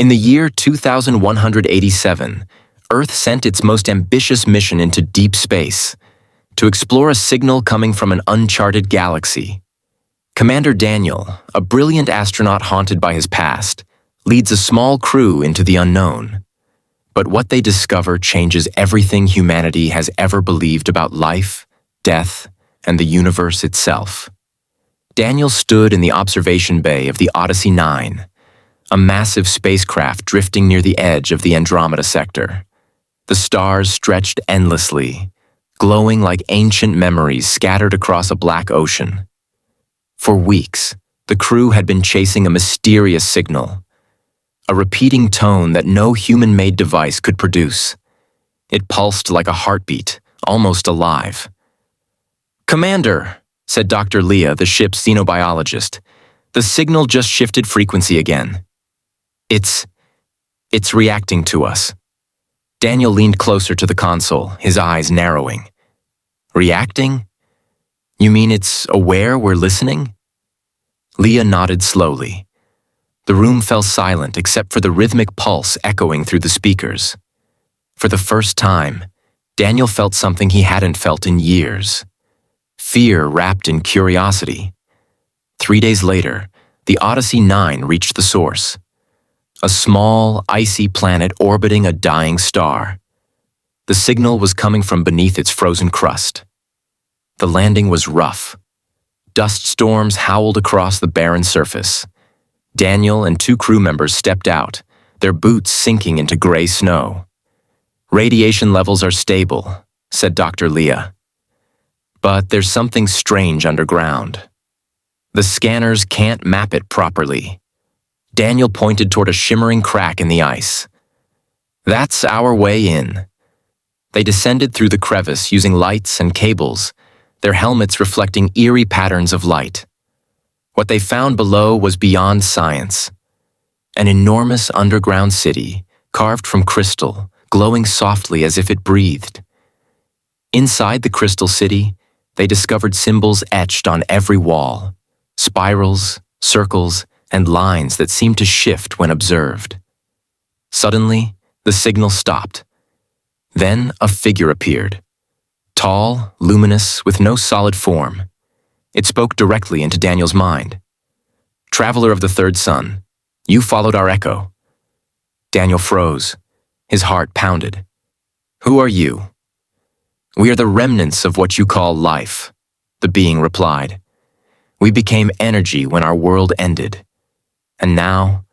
In the year 2187, Earth sent its most ambitious mission into deep space to explore a signal coming from an uncharted galaxy. Commander Daniel, a brilliant astronaut haunted by his past, leads a small crew into the unknown. But what they discover changes everything humanity has ever believed about life, death, and the universe itself. Daniel stood in the observation bay of the Odyssey 9, a massive spacecraft drifting near the edge of the Andromeda sector. The stars stretched endlessly, glowing like ancient memories scattered across a black ocean. For weeks, the crew had been chasing a mysterious signal, a repeating tone that no human-made device could produce. It pulsed like a heartbeat, almost alive. "Commander," said Dr. Leah, the ship's xenobiologist, "the signal just shifted frequency again. It's reacting to us." Daniel leaned closer to the console, his eyes narrowing. "Reacting? You mean it's aware we're listening?" Leah nodded slowly. The room fell silent except for the rhythmic pulse echoing through the speakers. For the first time, Daniel felt something he hadn't felt in years. Fear wrapped in curiosity. 3 days later, the Odyssey 9 reached the source. A small, icy planet orbiting a dying star. The signal was coming from beneath its frozen crust. The landing was rough. Dust storms howled across the barren surface. Daniel and 2 crew members stepped out, their boots sinking into gray snow. "Radiation levels are stable," said Dr. Leah. "But there's something strange underground. The scanners can't map it properly." Daniel pointed toward a shimmering crack in the ice. "That's our way in." They descended through the crevice using lights and cables, their helmets reflecting eerie patterns of light. What they found below was beyond science. An enormous underground city, carved from crystal, glowing softly as if it breathed. Inside the crystal city, they discovered symbols etched on every wall, spirals, circles, and lines that seemed to shift when observed. Suddenly, the signal stopped. Then a figure appeared. Tall, luminous, with no solid form. It spoke directly into Daniel's mind. "Traveler of the third sun, you followed our echo." Daniel froze. His heart pounded. "Who are you?" "We are the remnants of what you call life," the being replied. "We became energy when our world ended. And now,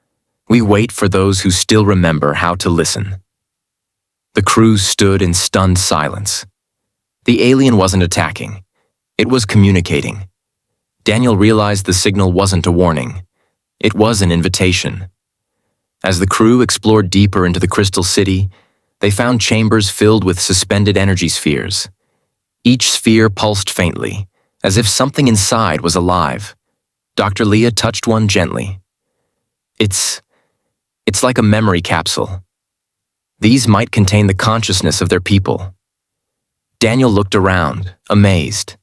we wait for those who still remember how to listen." The crew stood in stunned silence. The alien wasn't attacking. It was communicating. Daniel realized the signal wasn't a warning. It was an invitation. As the crew explored deeper into the crystal city, they found chambers filled with suspended energy spheres. Each sphere pulsed faintly, as if something inside was alive. Dr. Leah touched one gently. It's like a memory capsule. These might contain the consciousness of their people." Daniel looked around, amazed.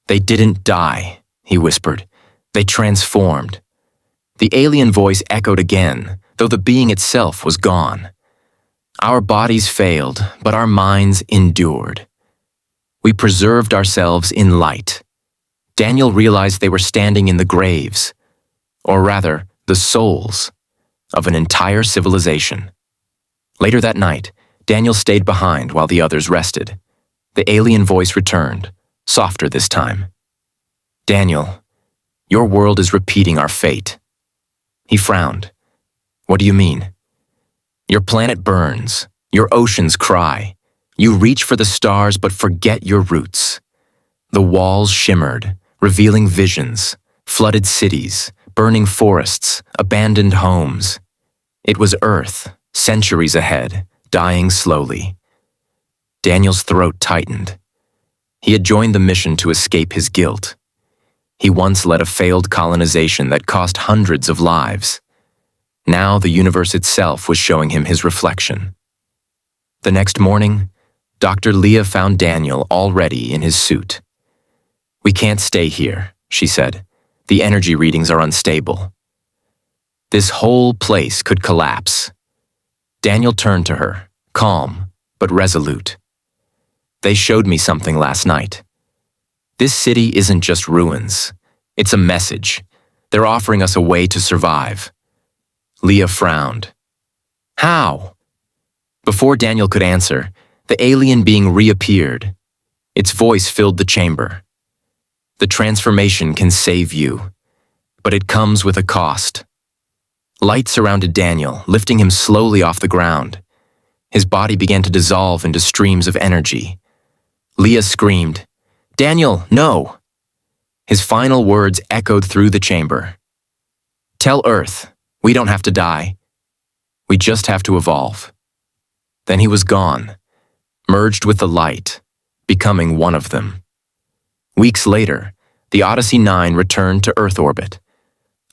"They didn't die," he whispered. "They transformed." The alien voice echoed again, though the being itself was gone. "Our bodies failed, but our minds endured. We preserved ourselves in light." Daniel realized they were standing in the graves, or rather, the souls, of an entire civilization. Later that night, Daniel stayed behind while the others rested. The alien voice returned, softer this time. "Daniel, your world is repeating our fate." He frowned. "What do you mean?" "Your planet burns, your oceans cry. You reach for the stars but forget your roots." The walls shimmered, revealing visions, flooded cities, burning forests, abandoned homes. It was Earth, centuries ahead, dying slowly. Daniel's throat tightened. He had joined the mission to escape his guilt. He once led a failed colonization that cost hundreds of lives. Now the universe itself was showing him his reflection. The next morning, Dr. Leah found Daniel already in his suit. "We can't stay here," she said. "The energy readings are unstable." This whole place could collapse. Daniel turned to her, calm but resolute. They showed me something last night. This city isn't just ruins. It's a message. They're offering us a way to survive. Leah frowned. How? Before Daniel could answer, the alien being reappeared. Its voice filled the chamber. The transformation can save you, but it comes with a cost. Light surrounded Daniel, lifting him slowly off the ground. His body began to dissolve into streams of energy. Leah screamed, "Daniel, no!" His final words echoed through the chamber. "Tell Earth, we don't have to die. We just have to evolve." Then he was gone, merged with the light, becoming one of them. Weeks later, the Odyssey 9 returned to Earth orbit.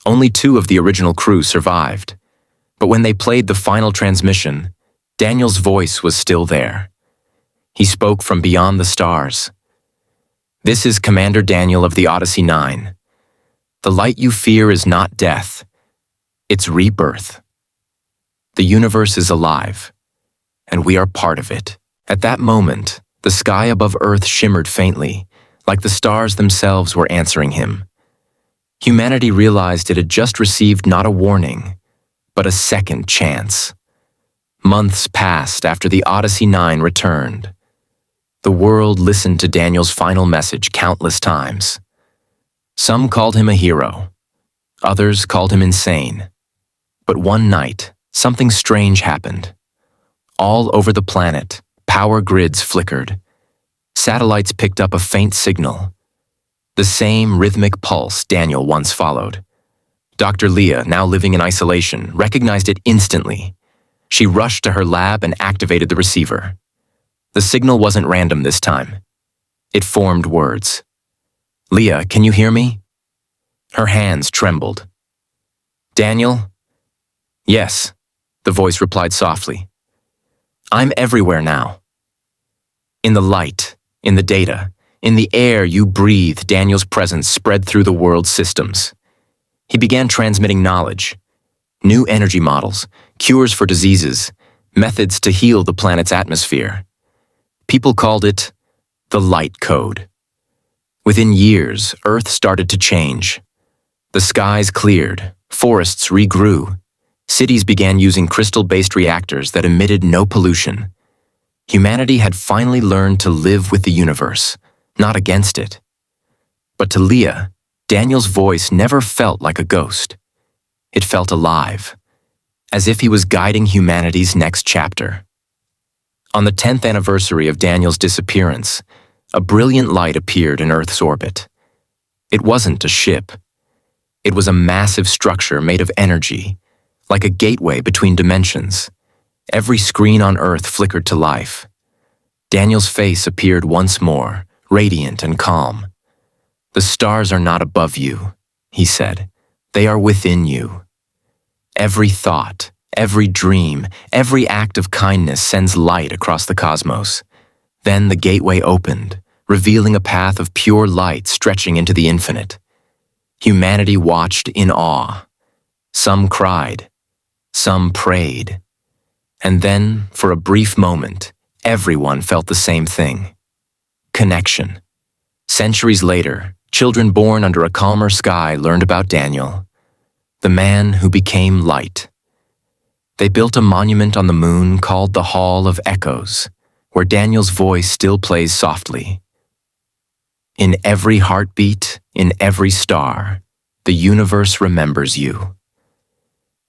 Only 2 of the original crew survived, but when they played the final transmission, Daniel's voice was still there. He spoke from beyond the stars. "This is Commander Daniel of the Odyssey 9. The light you fear is not death. It's rebirth. The universe is alive, and we are part of it." At that moment, the sky above Earth shimmered faintly, like the stars themselves were answering him. Humanity realized it had just received not a warning, but a second chance. Months passed after the Odyssey 9 returned. The world listened to Daniel's final message countless times. Some called him a hero. Others called him insane. But one night, something strange happened. All over the planet, power grids flickered. Satellites picked up a faint signal. The same rhythmic pulse Daniel once followed. Dr. Leah, now living in isolation, recognized it instantly. She rushed to her lab and activated the receiver. The signal wasn't random this time. It formed words. "Leah, can you hear me?" Her hands trembled. "Daniel?" "Yes," the voice replied softly. "I'm everywhere now." In the light, in the data, in the air you breathe, Daniel's presence spread through the world's systems. He began transmitting knowledge, new energy models, cures for diseases, methods to heal the planet's atmosphere. People called it the Light Code. Within years, Earth started to change. The skies cleared, forests regrew, cities began using crystal-based reactors that emitted no pollution. Humanity had finally learned to live with the universe, not against it. But to Leah, Daniel's voice never felt like a ghost. It felt alive, as if he was guiding humanity's next chapter. On the 10th anniversary of Daniel's disappearance, a brilliant light appeared in Earth's orbit. It wasn't a ship. It was a massive structure made of energy, like a gateway between dimensions. Every screen on Earth flickered to life. Daniel's face appeared once more, radiant and calm. "The stars are not above you," he said. "They are within you. Every thought, every dream, every act of kindness sends light across the cosmos." Then the gateway opened, revealing a path of pure light stretching into the infinite. Humanity watched in awe. Some cried, some prayed. And then, for a brief moment, everyone felt the same thing. Connection. Centuries later, children born under a calmer sky learned about Daniel, the man who became light. They built a monument on the moon called the Hall of Echoes, where Daniel's voice still plays softly. In every heartbeat, in every star, the universe remembers you.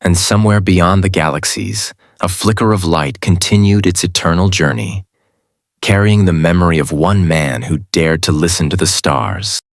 And somewhere beyond the galaxies, a flicker of light continued its eternal journey, carrying the memory of one man who dared to listen to the stars.